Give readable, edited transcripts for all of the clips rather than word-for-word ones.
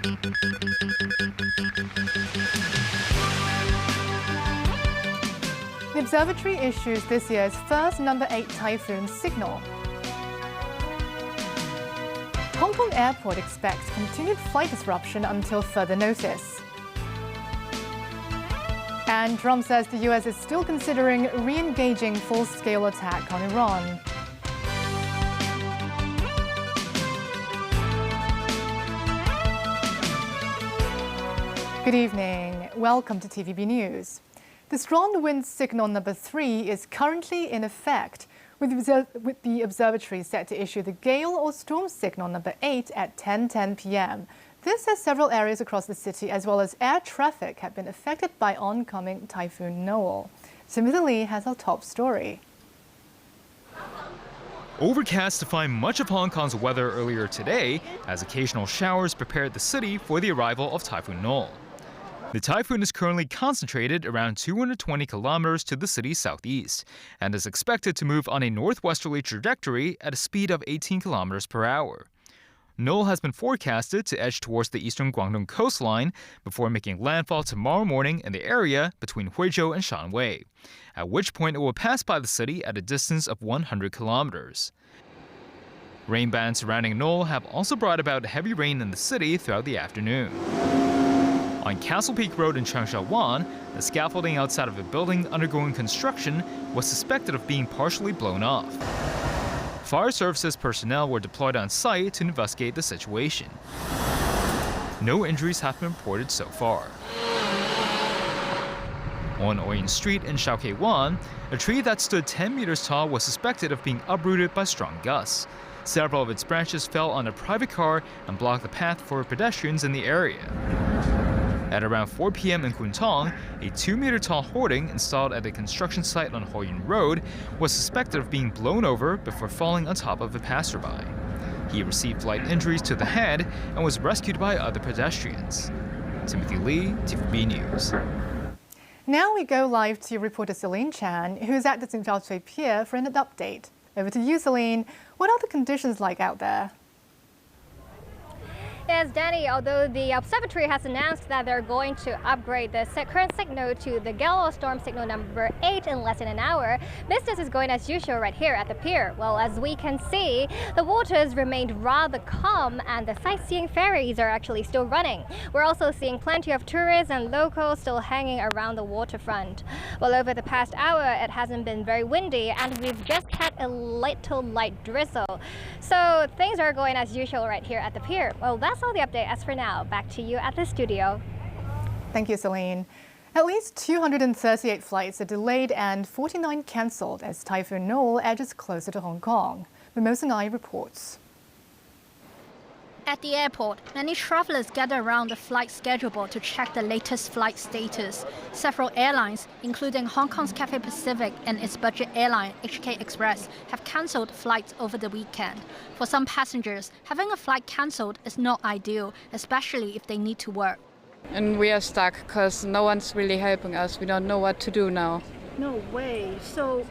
The observatory issues this year's first number 8 typhoon signal. Hong Kong Airport expects continued flight disruption until further notice. And Trump says the US is still considering re-engaging full-scale attack on Iran. Good evening. Welcome to TVB News. The strong wind signal number 3 is currently in effect, with the observatory set to issue the gale or storm signal number 8 at 10:10 p.m. This as several areas across the city as well as air traffic have been affected by oncoming Typhoon Noul. Timothy Lee has our top story. Overcast to find much of Hong Kong's weather earlier today, as occasional showers prepared the city for the arrival of Typhoon Noul. The typhoon is currently concentrated around 220 kilometers to the city's southeast and is expected to move on a northwesterly trajectory at a speed of 18 kilometers per hour. Noul has been forecasted to edge towards the eastern Guangdong coastline before making landfall tomorrow morning in the area between Huizhou and Shanwei, at which point it will pass by the city at a distance of 100 kilometers. Rain bands surrounding Noul have also brought about heavy rain in the city throughout the afternoon. On Castle Peak Road in Changsha Wan, the scaffolding outside of a building undergoing construction was suspected of being partially blown off. Fire services personnel were deployed on site to investigate the situation. No injuries have been reported so far. On Oyen Street in Shao Kei Wan, a tree that stood 10 meters tall was suspected of being uprooted by strong gusts. Several of its branches fell on a private car and blocked the path for pedestrians in the area. At around 4 p.m. in Kuntong, a 2-meter-tall hoarding installed at a construction site on Hoyun Road was suspected of being blown over before falling on top of a passerby. He received light injuries to the head and was rescued by other pedestrians. Timothy Lee, TVB News. Now we go live to reporter Celine Chan, who's at the Tsinghua Tsui Pier for an update. Over to you, Celine. What are the conditions like out there? Yes, Danny, although the observatory has announced that they're going to upgrade the current signal to the gale or storm signal number 8 in less than an hour, business is going as usual right here at the pier. Well, as we can see, the waters remained rather calm and the sightseeing ferries are actually still running. We're also seeing plenty of tourists and locals still hanging around the waterfront. Well, over the past hour, it hasn't been very windy and we've just had a little light drizzle. So things are going as usual right here at the pier. Well, that's all the update as for now. Back to you at the studio. Thank you, Celine. At least 238 flights are delayed and 49 cancelled as Typhoon Noul edges closer to Hong Kong. Mimosa Ngai reports. At the airport, many travelers gather around the flight schedule board to check the latest flight status. Several airlines, including Hong Kong's Cathay Pacific and its budget airline HK Express, have cancelled flights over the weekend. For some passengers, having a flight cancelled is not ideal, especially if they need to work. And we are stuck because no one's really helping us. We don't know what to do now. No way. So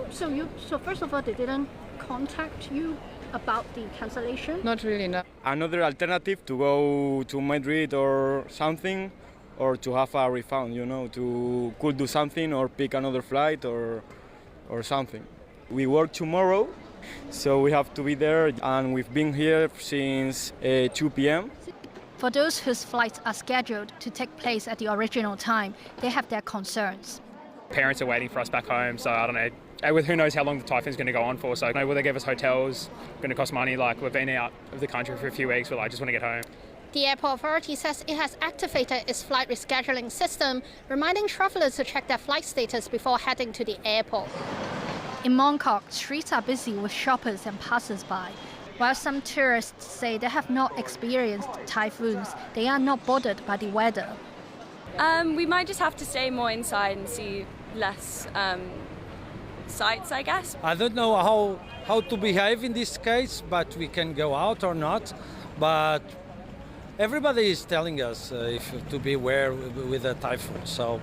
first of all, they didn't contact you about the cancellation? Not really, no. Another alternative to go to Madrid or something, or to have a refund, could do something or pick another flight or something. We work tomorrow, so we have to be there, and we've been here since 2 p.m. For those whose flights are scheduled to take place at the original time, they have their concerns. Parents are waiting for us back home, so I don't know. With who knows how long the typhoon's going to go on for, so will they give us hotels? Going to cost money. Like, we've been out of the country for a few weeks, but I just want to get home. The airport authority says it has activated its flight rescheduling system, reminding travelers to check their flight status before heading to the airport. In Mongkok, streets are busy with shoppers and passers-by. While some tourists say they have not experienced typhoons, they are not bothered by the weather. We might just have to stay more inside and see less sights, I guess. I don't know how to behave in this case, but we can go out or not. But everybody is telling us to beware with the typhoon. So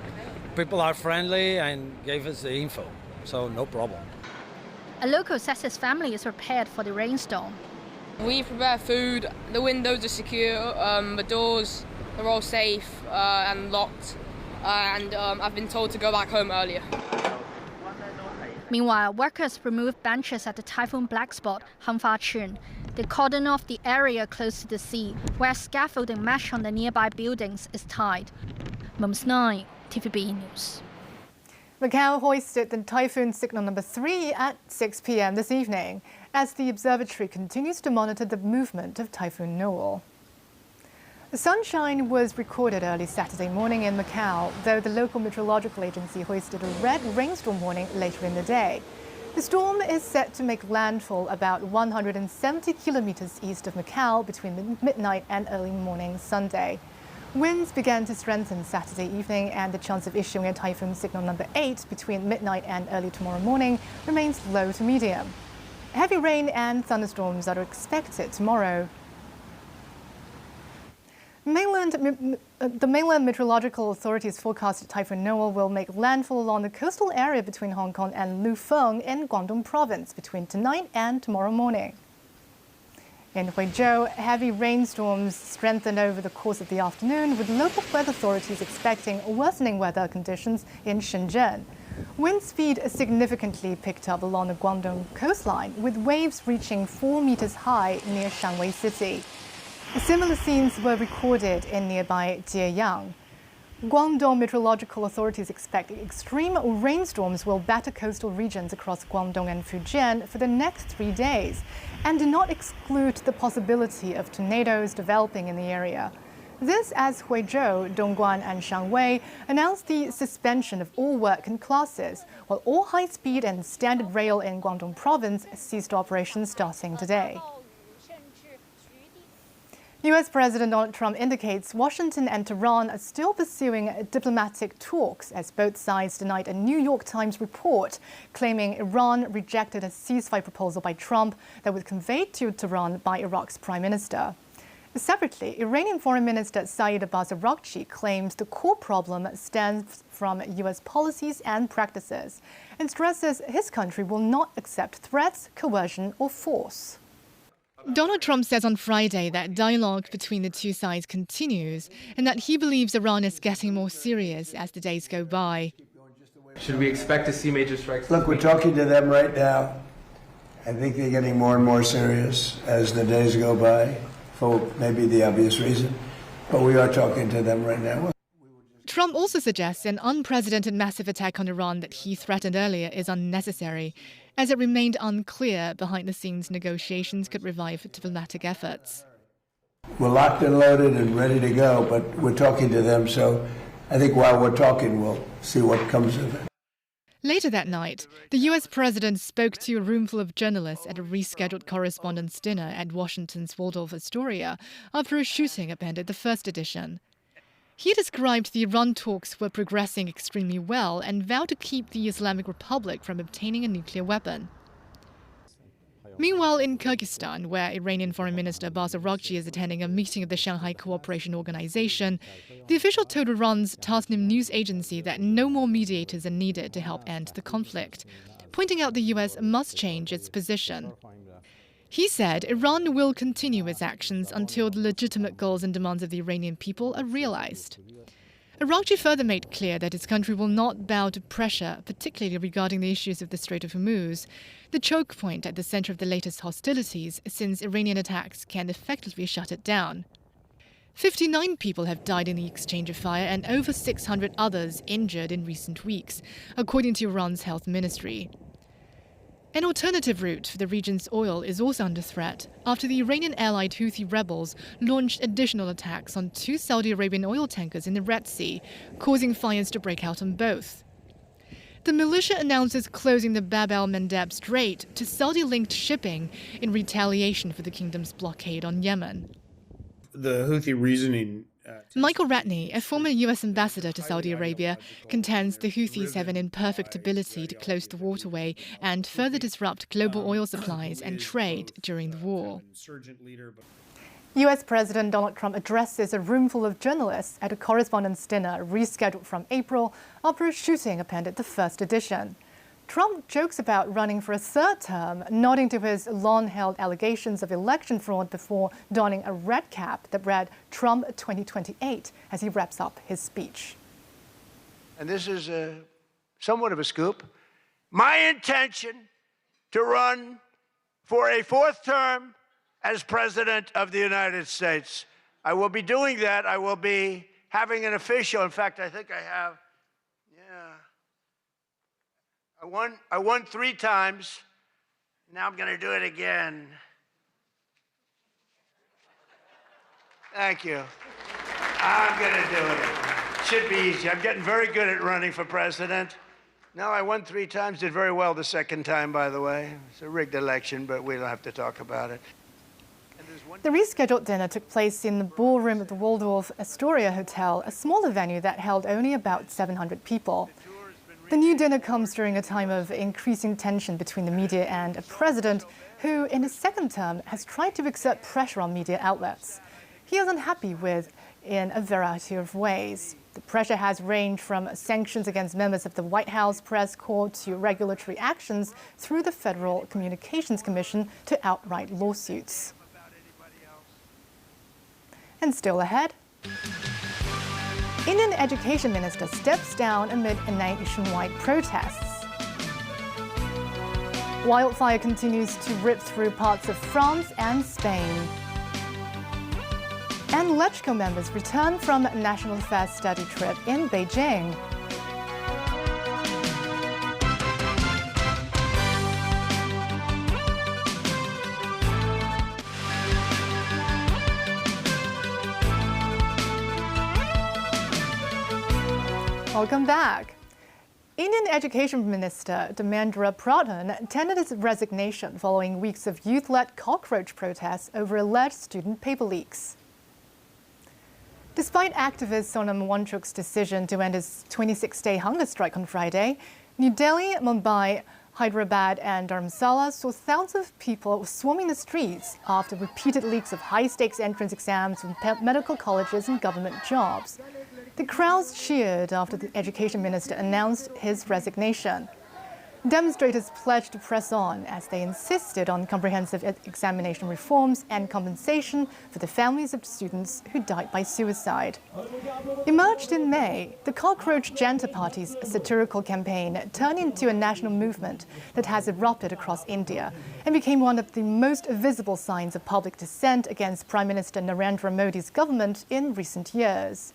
people are friendly and gave us the info, so no problem. A local says his family is prepared for the rainstorm. We prepare food, the windows are secure, the doors are all safe and locked, and I've been told to go back home earlier. Meanwhile, workers removed benches at the Typhoon Black Spot, Chun. They cordon off the area close to the sea, where scaffolding mesh on the nearby buildings is tied. Mums 9, TVB News. Macau hoisted the typhoon signal number 3 at 6 p.m. this evening as the observatory continues to monitor the movement of Typhoon Noul. The sunshine was recorded early Saturday morning in Macau, though the local meteorological agency hoisted a red rainstorm warning later in the day. The storm is set to make landfall about 170 kilometers east of Macau between midnight and early morning Sunday. Winds began to strengthen Saturday evening, and the chance of issuing a typhoon signal number 8 between midnight and early tomorrow morning remains low to medium. Heavy rain and thunderstorms are expected tomorrow. The mainland meteorological authorities forecast that Typhoon Noul will make landfall along the coastal area between Hong Kong and Lufeng in Guangdong province between tonight and tomorrow morning. In Huizhou, heavy rainstorms strengthened over the course of the afternoon, with local weather authorities expecting worsening weather conditions in Shenzhen. Wind speed significantly picked up along the Guangdong coastline, with waves reaching 4 meters high near Shanwei City. Similar scenes were recorded in nearby Jieyang. Guangdong meteorological authorities expect extreme rainstorms will batter coastal regions across Guangdong and Fujian for the next 3 days, and do not exclude the possibility of tornadoes developing in the area. This as Huizhou, Dongguan and Shanwei announced the suspension of all work and classes, while all high-speed and standard rail in Guangdong province ceased operations starting today. U.S. President Donald Trump indicates Washington and Tehran are still pursuing diplomatic talks as both sides denied a New York Times report claiming Iran rejected a ceasefire proposal by Trump that was conveyed to Tehran by Iraq's prime minister. Separately, Iranian Foreign Minister Saeed Abbas Araghchi claims the core problem stems from U.S. policies and practices and stresses his country will not accept threats, coercion or force. Donald Trump says on Friday that dialogue between the two sides continues and that he believes Iran is getting more serious as the days go by. Should we expect to see major strikes? Look, we're talking to them right now. I think they're getting more and more serious as the days go by, for maybe the obvious reason. But we are talking to them right now. Trump also suggests an unprecedented massive attack on Iran that he threatened earlier is unnecessary, as it remained unclear behind-the-scenes negotiations could revive diplomatic efforts. We're locked and loaded and ready to go, but we're talking to them, so I think while we're talking, we'll see what comes of it. Later that night, the U.S. president spoke to a roomful of journalists at a rescheduled correspondents' dinner at Washington's Waldorf Astoria after a shooting upended the first edition. He described the Iran talks were progressing extremely well and vowed to keep the Islamic Republic from obtaining a nuclear weapon. Meanwhile, in Kyrgyzstan, where Iranian Foreign Minister Abbas Araghchi is attending a meeting of the Shanghai Cooperation Organization, the official told Iran's Tasnim news agency that no more mediators are needed to help end the conflict, pointing out the U.S. must change its position. He said Iran will continue its actions until the legitimate goals and demands of the Iranian people are realized. Araghchi further made clear that his country will not bow to pressure, particularly regarding the issues of the Strait of Hormuz, the choke point at the center of the latest hostilities, since Iranian attacks can effectively shut it down. 59 people have died in the exchange of fire and over 600 others injured in recent weeks, according to Iran's health ministry. An alternative route for the region's oil is also under threat after the Iranian-allied Houthi rebels launched additional attacks on 2 Saudi Arabian oil tankers in the Red Sea, causing fires to break out on both. The militia announces closing the Bab el-Mandeb Strait to Saudi-linked shipping in retaliation for the kingdom's blockade on Yemen. The Houthi reasoning... Michael Ratney, a former U.S. ambassador to Saudi Arabia, contends the Houthis have an imperfect ability to close the waterway and further disrupt global oil supplies and trade during the war. U.S. President Donald Trump addresses a roomful of journalists at a correspondents' dinner rescheduled from April after a shooting upended the first edition. Trump jokes about running for a third term, nodding to his long-held allegations of election fraud before donning a red cap that read Trump 2028 as he wraps up his speech. And this is somewhat of a scoop. My intention to run for a fourth term as President of the United States. I will be doing that. I will be having an official, in fact, I think I have, I won 3 times. Now I'm going to do it again. Thank you. I'm going to do it. Should be easy. I'm getting very good at running for president. No, I won 3 times, did very well the second time, by the way. It's a rigged election, but we don't have to talk about it. The rescheduled dinner took place in the ballroom of the Waldorf Astoria Hotel, a smaller venue that held only about 700 people. The new dinner comes during a time of increasing tension between the media and a president who, in his second term, has tried to exert pressure on media outlets. He is unhappy with in a variety of ways. The pressure has ranged from sanctions against members of the White House press corps to regulatory actions through the Federal Communications Commission to outright lawsuits. And still ahead, Indian Education Minister steps down amid nationwide protests. Wildfire continues to rip through parts of France and Spain. And LegCo members return from a National Affairs study trip in Beijing. Welcome back. Indian Education Minister Dharmendra Pradhan tendered his resignation following weeks of youth-led cockroach protests over alleged student paper leaks. Despite activist Sonam Wangchuk's decision to end his 26-day hunger strike on Friday, New Delhi, Mumbai, Hyderabad and Dharamsala saw thousands of people swarming the streets after repeated leaks of high-stakes entrance exams from medical colleges and government jobs. The crowds cheered after the education minister announced his resignation. Demonstrators pledged to press on as they insisted on comprehensive examination reforms and compensation for the families of students who died by suicide. Emerged in May, the Cockroach Janta Party's satirical campaign turned into a national movement that has erupted across India and became one of the most visible signs of public dissent against Prime Minister Narendra Modi's government in recent years.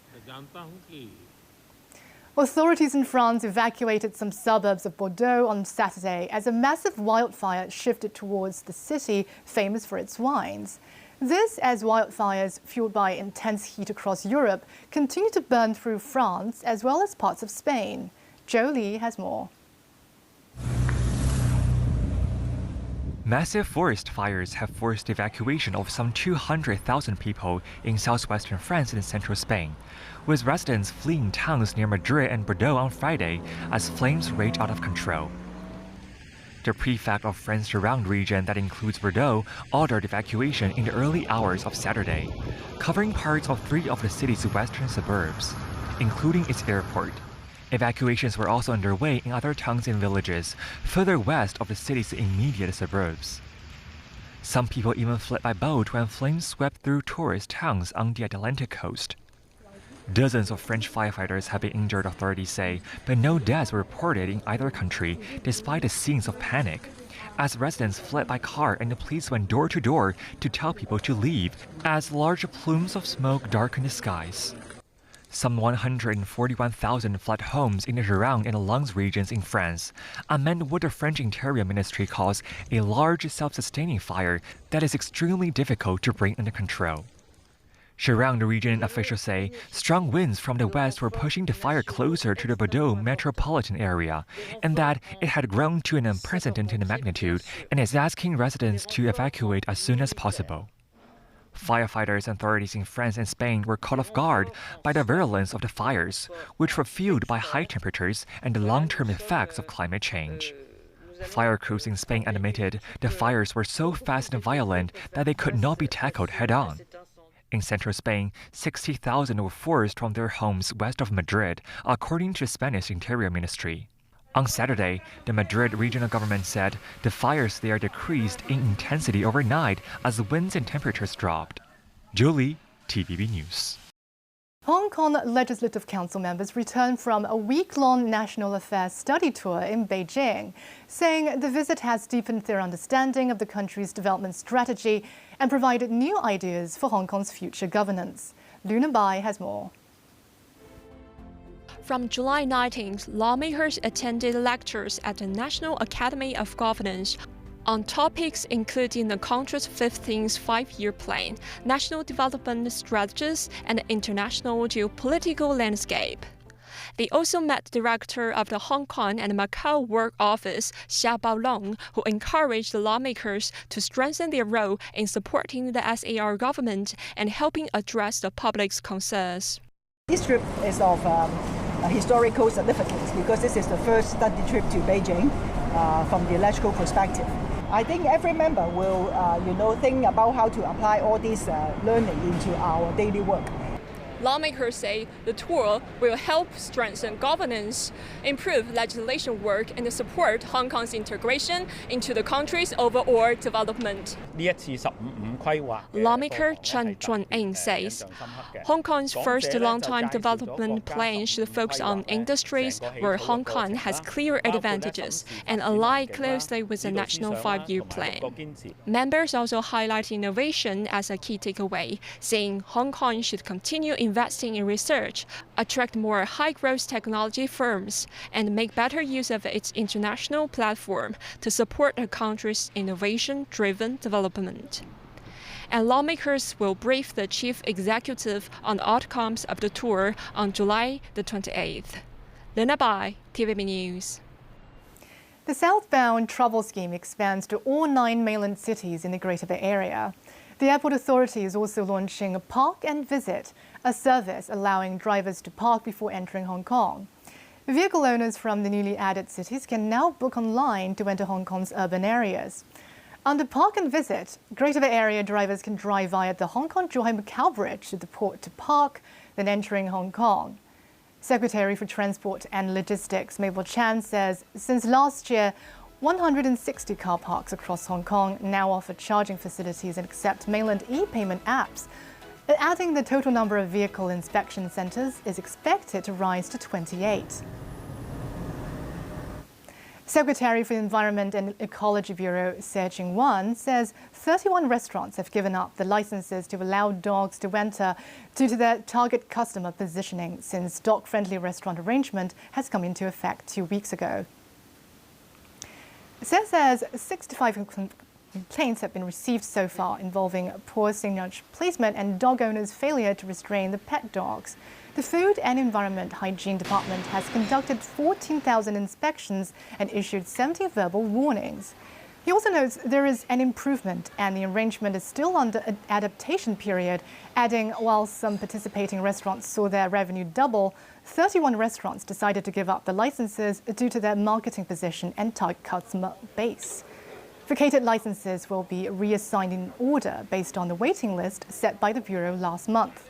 Authorities in France evacuated some suburbs of Bordeaux on Saturday as a massive wildfire shifted towards the city famous for its wines. This as wildfires fueled by intense heat across Europe continue to burn through France as well as parts of Spain. Jolie has more. Massive forest fires have forced evacuation of some 200,000 people in southwestern France and central Spain, with residents fleeing towns near Madrid and Bordeaux on Friday as flames rage out of control. The prefect of France's surround region that includes Bordeaux ordered evacuation in the early hours of Saturday, covering parts of 3 of the city's western suburbs, including its airport. Evacuations were also underway in other towns and villages further west of the city's immediate suburbs. Some people even fled by boat when flames swept through tourist towns on the Atlantic coast. Dozens of French firefighters have been injured, authorities say, but no deaths were reported in either country despite the scenes of panic, as residents fled by car and the police went door to door to tell people to leave as large plumes of smoke darkened the skies. Some 141,000 fled homes in the Gironde and Lens regions in France, amid what the French Interior Ministry calls a large self-sustaining fire that is extremely difficult to bring under control. Gironde region officials say strong winds from the west were pushing the fire closer to the Bordeaux metropolitan area, and that it had grown to an unprecedented magnitude and is asking residents to evacuate as soon as possible. Firefighters and authorities in France and Spain were caught off guard by the virulence of the fires, which were fueled by high temperatures and the long-term effects of climate change. Fire crews in Spain admitted the fires were so fast and violent that they could not be tackled head-on. In central Spain, 60,000 were forced from their homes west of Madrid, according to the Spanish Interior Ministry. On Saturday, the Madrid regional government said the fires there decreased in intensity overnight as winds and temperatures dropped. JUL, TVB News. Hong Kong Legislative Council members returned from a week-long national affairs study tour in Beijing, saying the visit has deepened their understanding of the country's development strategy and provided new ideas for Hong Kong's future governance. Luna Bai has more. From July 19th, lawmakers attended lectures at the National Academy of Governance on topics including the country's 15th five-year plan, national development strategies, and the international geopolitical landscape. They also met the director of the Hong Kong and Macau Work Office, Xia Baolong, who encouraged the lawmakers to strengthen their role in supporting the SAR government and helping address the public's concerns. This trip is of historical significance because this is the first study trip to Beijing from the electrical perspective. I think every member will, think about how to apply all this learning into our daily work. Lawmakers say the tour will help strengthen governance, improve legislation work, and support Hong Kong's integration into the country's overall development. Lawmaker Chen Chun-ing says Hong Kong's first long-time development plan should focus on industries where Hong Kong has clear advantages and align closely with the National Five-Year Plan. Members also highlight innovation as a key takeaway, saying Hong Kong should continue investing in research, attract more high-growth technology firms, and make better use of its international platform to support the country's innovation-driven development. And lawmakers will brief the chief executive on the outcomes of the tour on July the 28th. Lena Bai, TVB News. The southbound travel scheme expands to all 9 mainland cities in the Greater Bay Area. The Airport Authority is also launching a Park and Visit, a service allowing drivers to park before entering Hong Kong. Vehicle owners from the newly added cities can now book online to enter Hong Kong's urban areas. Under Park and Visit, Greater Bay Area drivers can drive via the Hong Kong-Zhuhai-Macau Bridge to the port to park, then entering Hong Kong. Secretary for Transport and Logistics Mabel Chan says since last year, 160 car parks across Hong Kong now offer charging facilities and accept mainland e-payment apps. Adding the total number of vehicle inspection centres is expected to rise to 28. Secretary for the Environment and Ecology Bureau, Se Ching-wan, says 31 restaurants have given up the licenses to allow dogs to enter due to their target customer positioning since dog-friendly restaurant arrangement has come into effect 2 weeks ago. Se says 65 complaints have been received so far involving poor signage placement and dog owners' failure to restrain the pet dogs. The Food and Environment Hygiene Department has conducted 14,000 inspections and issued 70 verbal warnings. He also notes there is an improvement and the arrangement is still under an adaptation period, adding while some participating restaurants saw their revenue double, 31 restaurants decided to give up the licenses due to their marketing position and tight customer base. Vacated licenses will be reassigned in order based on the waiting list set by the Bureau last month.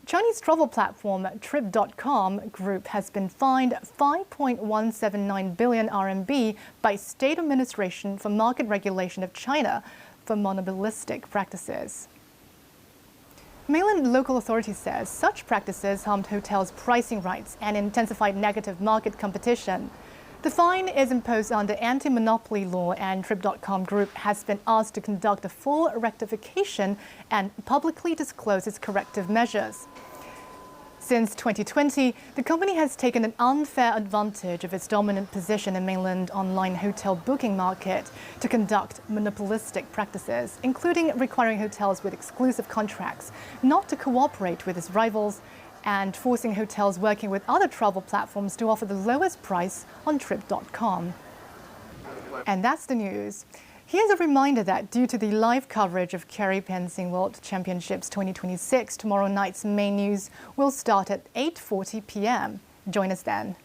Chinese travel platform Trip.com Group has been fined 5.179 billion RMB by State Administration for Market Regulation of China for monopolistic practices. Mainland local authorities says such practices harmed hotels' pricing rights and intensified negative market competition. The fine is imposed under anti-monopoly law, and Trip.com Group has been asked to conduct a full rectification and publicly disclose its corrective measures. Since 2020, the company has taken an unfair advantage of its dominant position in mainland online hotel booking market to conduct monopolistic practices, including requiring hotels with exclusive contracts not to cooperate with its rivals and forcing hotels working with other travel platforms to offer the lowest price on Trip.com. And that's the news. Here's a reminder that due to the live coverage of Kerry Fencing World Championships 2026, tomorrow night's main news will start at 8:40 p.m. Join us then.